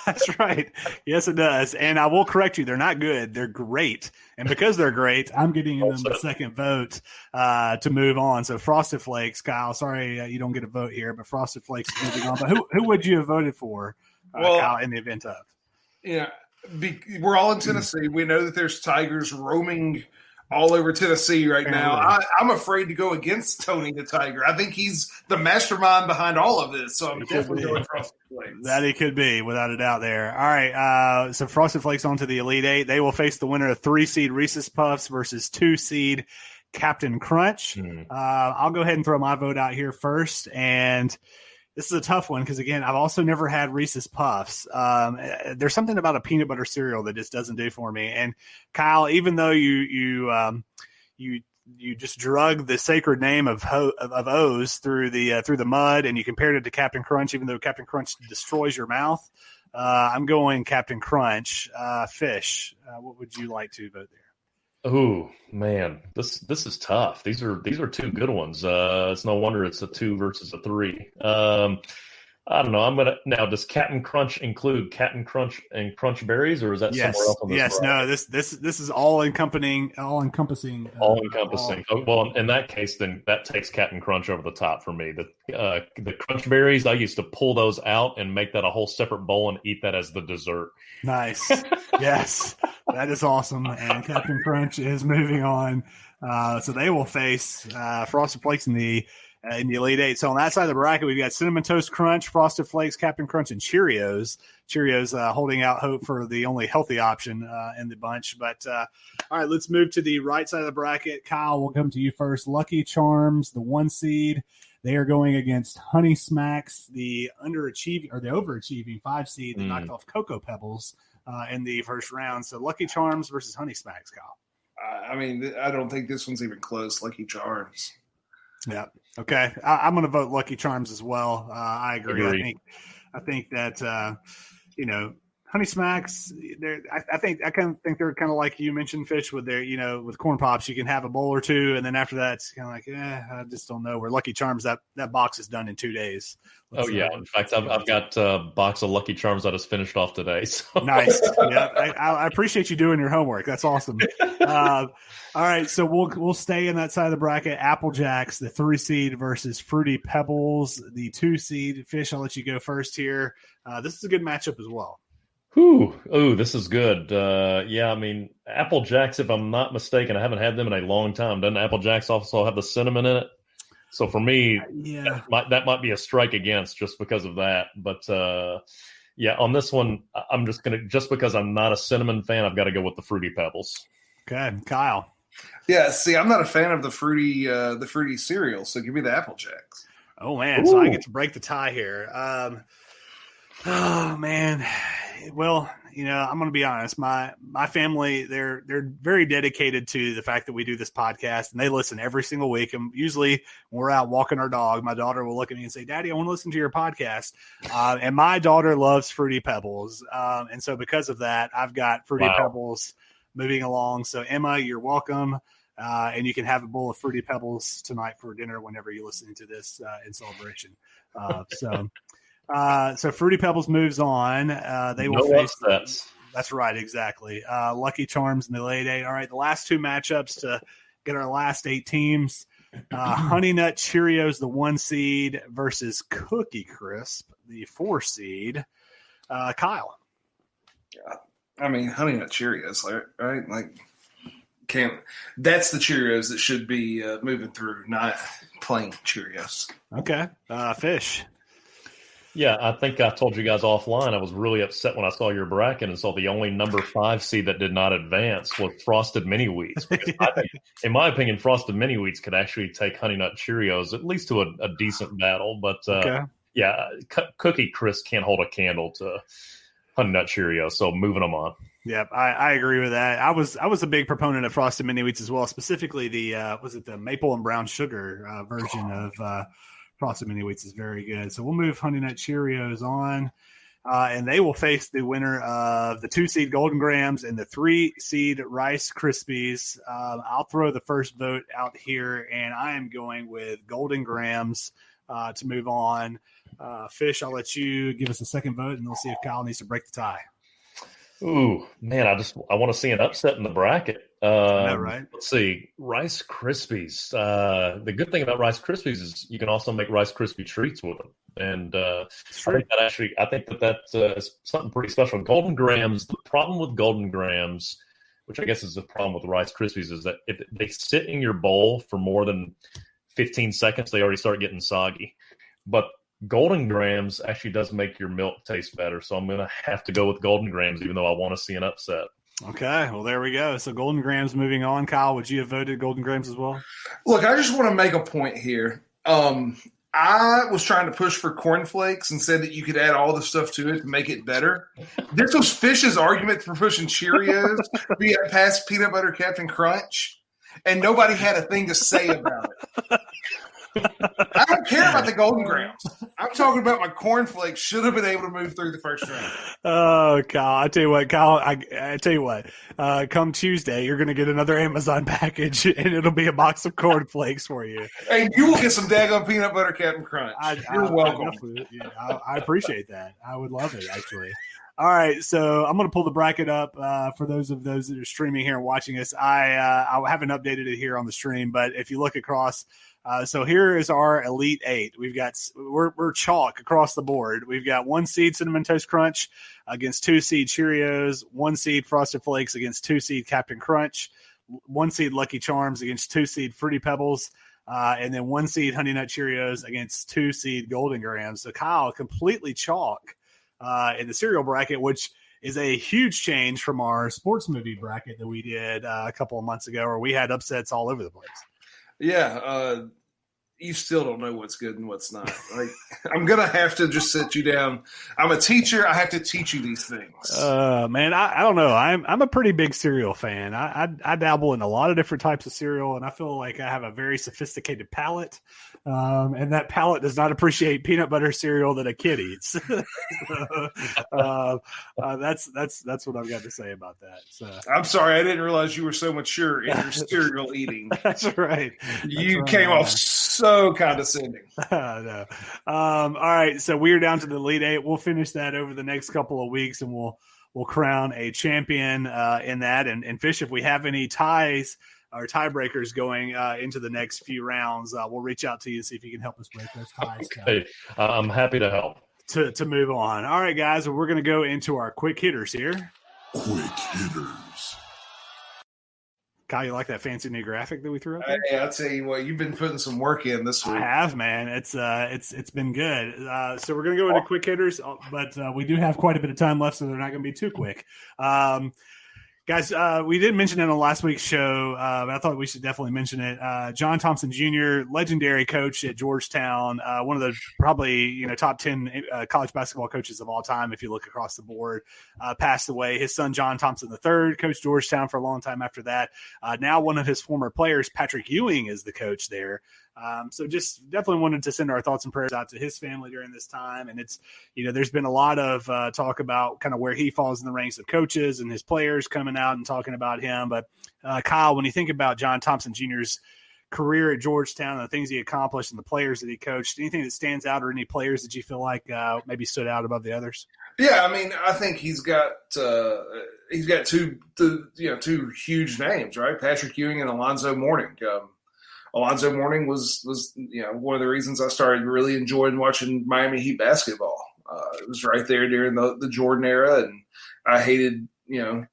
Speaker 1: That's right. Yes, it does. And I will correct you. They're not good. They're great. And because they're great, I'm getting them the second vote to move on. So Frosted Flakes, Kyle, sorry you don't get a vote here, but Frosted Flakes is moving on. But who would you have voted for, Kyle, in the event of?
Speaker 2: Yeah. We're all in Tennessee. We know that there's tigers roaming all over Tennessee right now. I'm afraid to go against Tony the Tiger. I think he's the mastermind behind all of this. So I'm definitely going Frosted Flakes.
Speaker 1: That he could be, without a doubt there. All right. So Frosted Flakes on to the Elite Eight. They will face the winner of 3 seed Reese's Puffs versus 2 seed Captain Crunch. I'll go ahead and throw my vote out here first. And this is a tough one because, again, I've also never had Reese's Puffs. There's something about a peanut butter cereal that just doesn't do for me. And Kyle, even though you just drug the sacred name of O's through the mud, and you compared it to Captain Crunch, even though Captain Crunch destroys your mouth, I'm going Captain Crunch. Fish, what would you like to vote there?
Speaker 4: Oh man, this is tough. These are 2 good ones. It's no wonder it's a 2 versus a 3. I don't know. Does Captain Crunch include Captain Crunch and Crunch Berries, or is that somewhere else on this?
Speaker 1: Yes, no. This is all encompassing.
Speaker 4: Oh, well, in that case, then that takes Captain Crunch over the top for me. The Crunch Berries, I used to pull those out and make that a whole separate bowl and eat that as the dessert.
Speaker 1: Nice. Yes, that is awesome. And Captain Crunch is moving on. So they will face Frosted Flakes in the Elite Eight. So on that side of the bracket, we've got Cinnamon Toast Crunch, Frosted Flakes, Captain Crunch, and Cheerios. Cheerios holding out hope for the only healthy option in the bunch. But all right, let's move to the right side of the bracket. Kyle, we'll come to you first. Lucky Charms, the 1 seed. They are going against Honey Smacks, the overachieving 5 seed that knocked off Cocoa Pebbles in the first round. So Lucky Charms versus Honey Smacks, Kyle.
Speaker 2: I don't think this one's even close. Lucky Charms.
Speaker 1: Yeah. Okay. I'm going to vote Lucky Charms as well. I agree. I think that, Honey Smacks, I kind of think they're kind of like you mentioned, Fish, with their, with Corn Pops. You can have a bowl or two, and then after that, it's kind of like, I just don't know. Where Lucky Charms, that box is done in 2 days.
Speaker 4: In fact, I've got a box of Lucky Charms I just finished off today. So.
Speaker 1: Nice. Yeah, I appreciate you doing your homework. That's awesome. All right, so we'll stay in that side of the bracket. Apple Jacks, the 3 seed versus Fruity Pebbles, the 2 seed. Fish, I'll let you go first here. This is a good matchup as well.
Speaker 4: Ooh, this is good. I mean, Apple Jacks, if I'm not mistaken, I haven't had them in a long time. Doesn't Apple Jacks also have the cinnamon in it? So for me, that might be a strike against just because of that. But on this one, I'm just because I'm not a cinnamon fan, I've got to go with the Fruity Pebbles.
Speaker 1: Okay, Kyle.
Speaker 2: Yeah, see, I'm not a fan of the fruity cereal, so give me the Apple Jacks.
Speaker 1: Oh man, so I get to break the tie here. Oh man. Well, I'm going to be honest. My family, they're very dedicated to the fact that we do this podcast, and they listen every single week. And usually when we're out walking our dog, my daughter will look at me and say, "Daddy, I want to listen to your podcast." And my daughter loves Fruity Pebbles. And so because of that, I've got Fruity Pebbles moving along. So Emma, you're welcome. And you can have a bowl of Fruity Pebbles tonight for dinner whenever you're listening to this in celebration. So Fruity Pebbles moves on. They will face
Speaker 4: upsets.
Speaker 1: That's right, exactly. Lucky Charms in the late 8. All right, the last 2 matchups to get our last 8 teams. Honey Nut Cheerios, the 1 seed, versus Cookie Crisp, the 4 seed. Kyle.
Speaker 2: I mean, Honey Nut Cheerios, right? That's the Cheerios that should be moving through, not plain Cheerios.
Speaker 1: Okay. Fish.
Speaker 4: Yeah, I think I told you guys offline I was really upset when I saw your bracket and saw the only number 5 seed that did not advance was Frosted Mini Wheats. I think, in my opinion, Frosted Mini Wheats could actually take Honey Nut Cheerios at least to a decent battle. But, Cookie Crisp can't hold a candle to Honey Nut Cheerios, so moving them on.
Speaker 1: Yep, I agree with that. I was a big proponent of Frosted Mini Wheats as well, specifically the maple and brown sugar version of Frosted Mini Wheats is very good. So we'll move Honey Nut Cheerios on, and they will face the winner of the 2 seed Golden Grahams and the 3 seed Rice Krispies. I'll throw the first vote out here, and I am going with Golden Grahams to move on. Fish, I'll let you give us a second vote, and we'll see if Kyle needs to break the tie.
Speaker 4: Ooh, man, I want to see an upset in the bracket.
Speaker 1: Right?
Speaker 4: Let's see, Rice Krispies. The good thing about Rice Krispies is you can also make Rice Krispie treats with them, and I think that is something pretty special. Golden Grahams. The problem with Golden Grahams, which I guess is the problem with Rice Krispies, is that if they sit in your bowl for more than 15 seconds, they already start getting soggy. But Golden Grahams actually does make your milk taste better, so I'm going to have to go with Golden Grahams, even though I want to see an upset.
Speaker 1: Okay, well, there we go. So Golden Grahams moving on. Kyle, would you have voted Golden Grahams as well?
Speaker 2: Look, I just want to make a point here. I was trying to push for cornflakes and said that you could add all the stuff to it to make it better. This was Fish's argument for pushing Cheerios past Peanut Butter Captain Crunch, and nobody had a thing to say about it. I don't care about the Golden Grahams. I'm talking about my cornflakes should have been able to move through the first round.
Speaker 1: Oh, Kyle, I tell you what, I tell you what, come Tuesday, you're going to get another Amazon package, and it'll be a box of cornflakes for you.
Speaker 2: And you will get some daggone Peanut Butter Captain Crunch. You're welcome.
Speaker 1: I appreciate that. I would love it, actually. All right, so I'm going to pull the bracket up for those that are streaming here and watching us. I haven't updated it here on the stream, but if you look across, so here is our Elite 8. We're chalk across the board. We've got 1 seed Cinnamon Toast Crunch against 2 seed Cheerios, 1 seed Frosted Flakes against 2 seed Captain Crunch, 1 seed Lucky Charms against 2 seed Fruity Pebbles, and then 1 seed Honey Nut Cheerios against 2 seed Golden Grahams. So Kyle, completely chalk in the cereal bracket, which is a huge change from our sports movie bracket that we did a couple of months ago, where we had upsets all over the place.
Speaker 2: Yeah. you still don't know what's good and what's not. Like, I'm going to have to just sit you down. I'm a teacher. I have to teach you these things.
Speaker 1: Man, I don't know. I'm a pretty big cereal fan. I dabble in a lot of different types of cereal, and I feel like I have a very sophisticated palate. And that palate does not appreciate peanut butter cereal that a kid eats. That's what I've got to say about that. So
Speaker 2: I'm sorry. I didn't realize you were so mature in your cereal eating.
Speaker 1: That's right.
Speaker 2: You came off so condescending.
Speaker 1: No. All right. So we're down to the Elite Eight. We'll finish that over the next couple of weeks, and we'll crown a champion in that. And Fish, if we have any ties or tiebreakers going into the next few rounds, we'll reach out to you to see if you can help us break those ties.
Speaker 4: Okay. I'm happy to help.
Speaker 1: To move on. All right, guys. We're going to go into our quick hitters here.
Speaker 6: Quick hitters.
Speaker 1: Kyle, you like that fancy new graphic that we threw up there?
Speaker 2: Hey, I'll tell you what, you've been putting some work in this week.
Speaker 1: I have, man. It's been good. So we're gonna go into quick hitters, but we do have quite a bit of time left, so they're not gonna be too quick. Guys, we didn't mention it on last week's show, but I thought we should definitely mention it. John Thompson Jr., legendary coach at Georgetown, one of the probably top 10 college basketball coaches of all time if you look across the board, passed away. His son, John Thompson III, coached Georgetown for a long time after that. Now one of his former players, Patrick Ewing, is the coach there. So just definitely wanted to send our thoughts and prayers out to his family during this time. And it's, there's been a lot of talk about kind of where he falls in the ranks of coaches and his players coming out and talking about him. But Kyle, when you think about John Thompson Jr.'s career at Georgetown, the things he accomplished and the players that he coached, anything that stands out or any players that you feel like maybe stood out above the others?
Speaker 2: Yeah, I mean, I think he's got two huge names, right? Patrick Ewing and Alonzo Mourning. Alonzo Mourning was one of the reasons I started really enjoying watching Miami Heat basketball. It was right there during the Jordan era, and I hated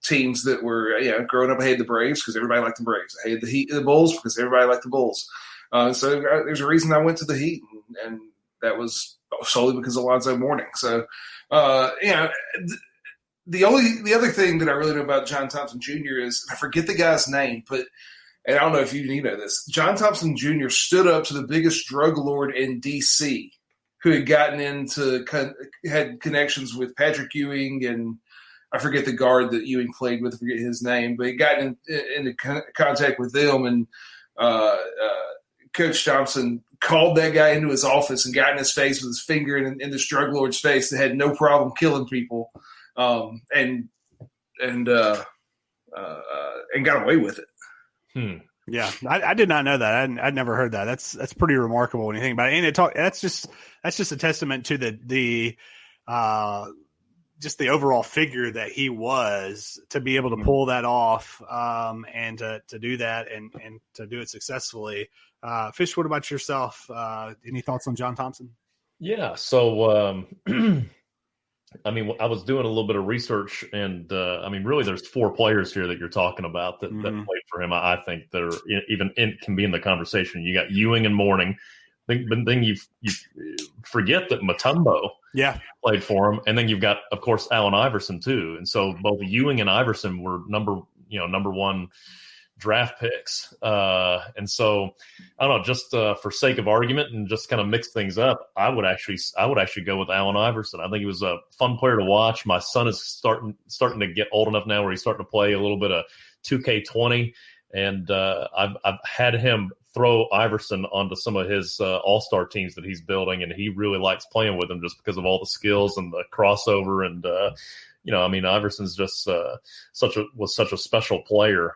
Speaker 2: teams that were growing up. I hated the Braves because everybody liked the Braves. I hated the Heat and the Bulls because everybody liked the Bulls. So there's a reason I went to the Heat, and that was solely because of Alonzo Mourning. So the other thing that I really know about John Thompson Jr. is I forget the guy's name, but. And I don't know if you know this. John Thompson Jr. stood up to the biggest drug lord in D.C. who had had connections with Patrick Ewing, and I forget the guard that Ewing played with. I forget his name, but he got into contact with them, and Coach Thompson called that guy into his office and got in his face with his finger in this drug lord's face that had no problem killing people, and got away with it.
Speaker 1: Yeah, I did not know that. I'd never heard that. That's pretty remarkable when you think about it. And that's just a testament to the just the overall figure that he was to be able to pull that off, and to do that and to do it successfully. Fish, what about yourself? Any thoughts on John Thompson?
Speaker 4: Yeah. So, I mean, I was doing a little bit of research, and really, there's 4 players here that you're talking about that played for him. I think they're can be in the conversation. You got Ewing and Mourning, but then you forget that Mutombo played for him, and then you've got, of course, Allen Iverson too. And so both Ewing and Iverson were number 1 draft picks. And so I don't know, just for sake of argument and just kind of mix things up, I would actually go with Allen Iverson. I think he was a fun player to watch. My son is starting to get old enough now where he's starting to play a little bit of 2K20, and I've had him throw Iverson onto some of his all-star teams that he's building, and he really likes playing with him just because of all the skills and the crossover. And Iverson's just was such a special player.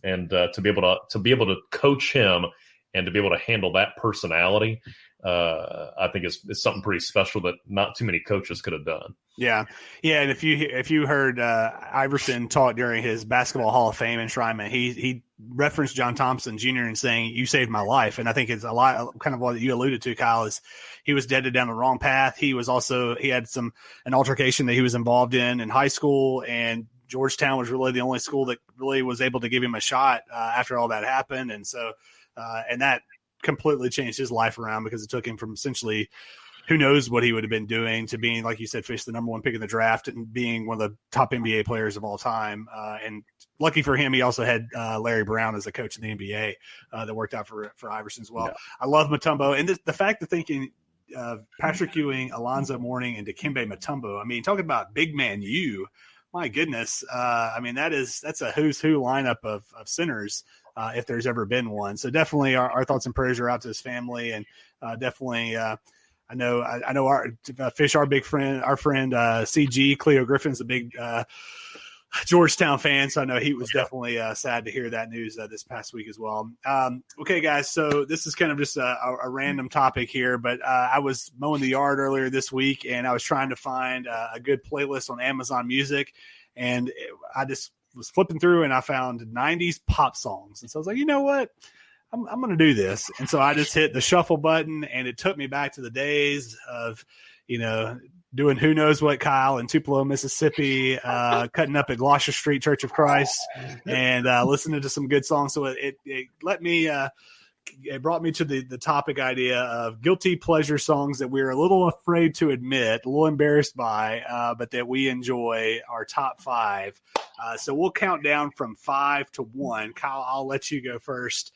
Speaker 4: And to be able to coach him and to be able to handle that personality, I think is something pretty special that not too many coaches could have done.
Speaker 1: Yeah. And if you heard Iverson talk during his Basketball Hall of Fame enshrinement, he referenced John Thompson Jr. and saying, "You saved my life." And I think it's a lot kind of what you alluded to, Kyle, is he was deaded down the wrong path. He had an altercation that he was involved in high school, and Georgetown was really the only school that really was able to give him a shot after all that happened. And so, and that completely changed his life around because it took him from essentially who knows what he would have been doing to being, like you said, Fish, the number one pick in the draft and being one of the top NBA players of all time. And lucky for him, he also had Larry Brown as a coach in the NBA that worked out for Iverson as well. Yeah. I love Mutombo. And the fact of thinking Patrick Ewing, Alonzo Mourning, and Dikembe Mutombo, I mean, talking about big man you, my goodness. I mean, that's a who's who lineup of centers if there's ever been one. So definitely our thoughts and prayers are out to his family, and definitely I know our Fish, our big friend, CG Cleo Griffin's a big Georgetown fan, so I know he was definitely sad to hear that news this past week as well. Okay, guys, so this is kind of just a random topic here, but I was mowing the yard earlier this week, and I was trying to find a good playlist on Amazon Music, and I just was flipping through, and I found 90s pop songs, and so I was like, you know what? I'm going to do this. And so I just hit the shuffle button, and it took me back to the days of, doing who knows what, Kyle, in Tupelo, Mississippi, cutting up at Gloucester Street Church of Christ, and listening to some good songs. So it let me it brought me to the topic idea of guilty pleasure songs that we're a little afraid to admit, a little embarrassed by, but that we enjoy, our top 5. So we'll count down from 5 to 1. Kyle, I'll let you go first.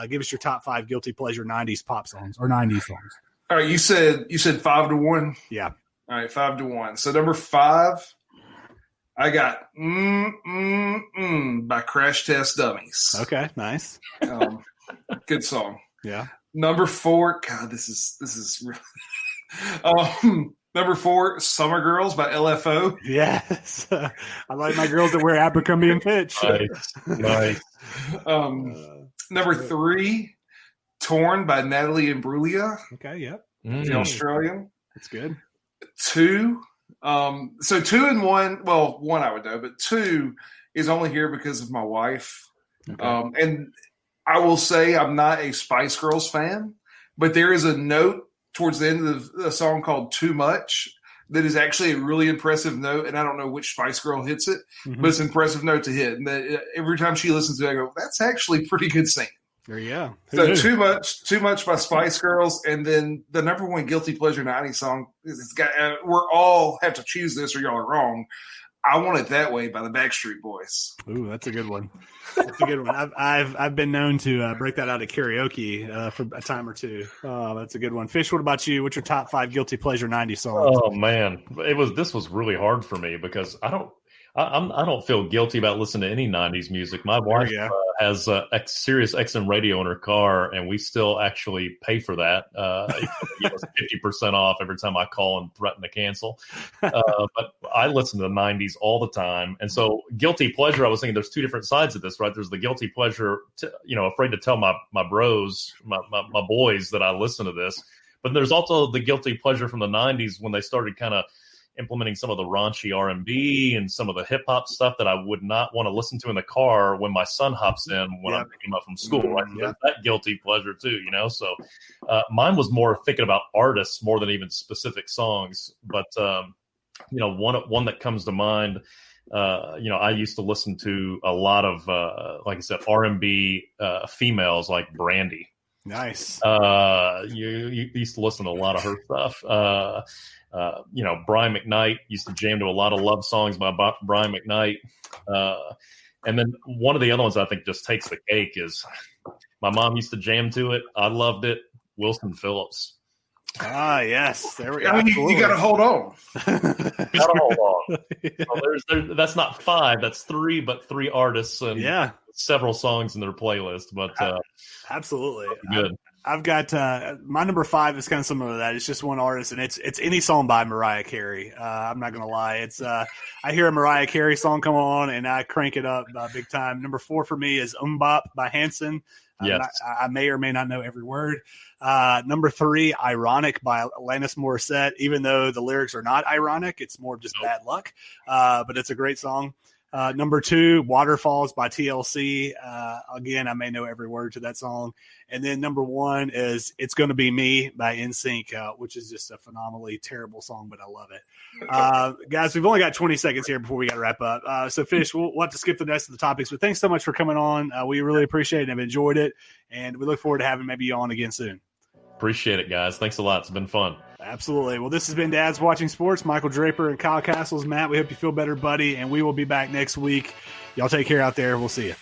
Speaker 1: Give us your top 5 guilty pleasure 90s pop songs or 90s songs.
Speaker 2: All right, you said 5 to 1?
Speaker 1: Yeah.
Speaker 2: All right, 5 to 1. So number 5, I got by Crash Test Dummies.
Speaker 1: Okay, nice.
Speaker 2: Good song.
Speaker 1: Yeah.
Speaker 2: Number 4, God, this is really number 4, Summer Girls by LFO.
Speaker 1: Yes. I like my girls that wear Abercrombie and Fitch.
Speaker 4: Nice.
Speaker 2: Number 3, Torn by Natalie Imbruglia.
Speaker 1: Okay, yep.
Speaker 2: The Australian.
Speaker 1: That's good.
Speaker 2: 2, so 2 and 1, well, 1 I would know, but 2 is only here because of my wife. Okay. And I will say I'm not a Spice Girls fan, but there is a note towards the end of the song called Too Much that is actually a really impressive note, and I don't know which Spice Girl hits it, but it's an impressive note to hit. And that every time she listens to it, I go, that's actually pretty good singing.
Speaker 1: There you go.
Speaker 2: So Too Much by Spice Girls, and then the number 1 guilty pleasure 90s song is we're all have to choose this or y'all are wrong. I Want It That Way by the Backstreet Boys.
Speaker 1: Ooh, that's a good one. That's a good one. I've been known to break that out of karaoke for a time or two. That's a good one. Fish, what about you? What's your top 5 guilty pleasure 90s songs?
Speaker 4: Oh man, this was really hard for me because I don't feel guilty about listening to any 90s music. My wife has Sirius XM radio in her car, and we still actually pay for that. 50% off every time I call and threaten to cancel. But I listen to the 90s all the time. And so guilty pleasure, I was thinking there's 2 different sides of this, right? There's the guilty pleasure, afraid to tell my bros, my boys that I listen to this. But there's also the guilty pleasure from the 90s when they started kind of implementing some of the raunchy R&B and some of the hip hop stuff that I would not want to listen to in the car when my son hops in when I'm picking him up from school. Right? So there's that guilty pleasure too, So mine was more thinking about artists more than even specific songs. But one that comes to mind. I used to listen to a lot of like I said, R&B females like Brandy.
Speaker 1: Nice.
Speaker 4: You used to listen to a lot of her stuff. Brian McKnight used to jam to a lot of love songs by Brian McKnight. And then one of the other ones I think just takes the cake is my mom used to jam to it. I loved it. Wilson Phillips.
Speaker 1: Ah, yes. There we go.
Speaker 2: I mean, you got to hold on.
Speaker 4: Gotta hold on. Well, that's not 5. That's 3, but 3 artists and several songs in their playlist. But
Speaker 1: absolutely
Speaker 4: good.
Speaker 1: I've got my number 5 is kind of similar to that. It's just one artist, and it's any song by Mariah Carey. I'm not gonna lie. It's I hear a Mariah Carey song come on, and I crank it up big time. Number 4 for me is Bop by Hanson.
Speaker 4: Yes.
Speaker 1: I may or may not know every word. Number 3, Ironic by Alanis Morissette. Even though the lyrics are not ironic, it's more just bad luck. But it's a great song. Number 2, Waterfalls by TLC. Again, I may know every word to that song. And then number 1 is It's Gonna Be Me by NSYNC, which is just a phenomenally terrible song, but I love it. Guys, we've only got 20 seconds here before we got to wrap up. So, Fish, we'll have to skip the rest of the topics. But thanks so much for coming on. We really appreciate it and have enjoyed it. And we look forward to having maybe you on again soon.
Speaker 4: Appreciate it, guys. Thanks a lot. It's been fun.
Speaker 1: Absolutely. Well, this has been Dad's Watching Sports. Michael Draper and Kyle Castles. Matt, we hope you feel better, buddy, and we will be back next week. Y'all take care out there. We'll see you.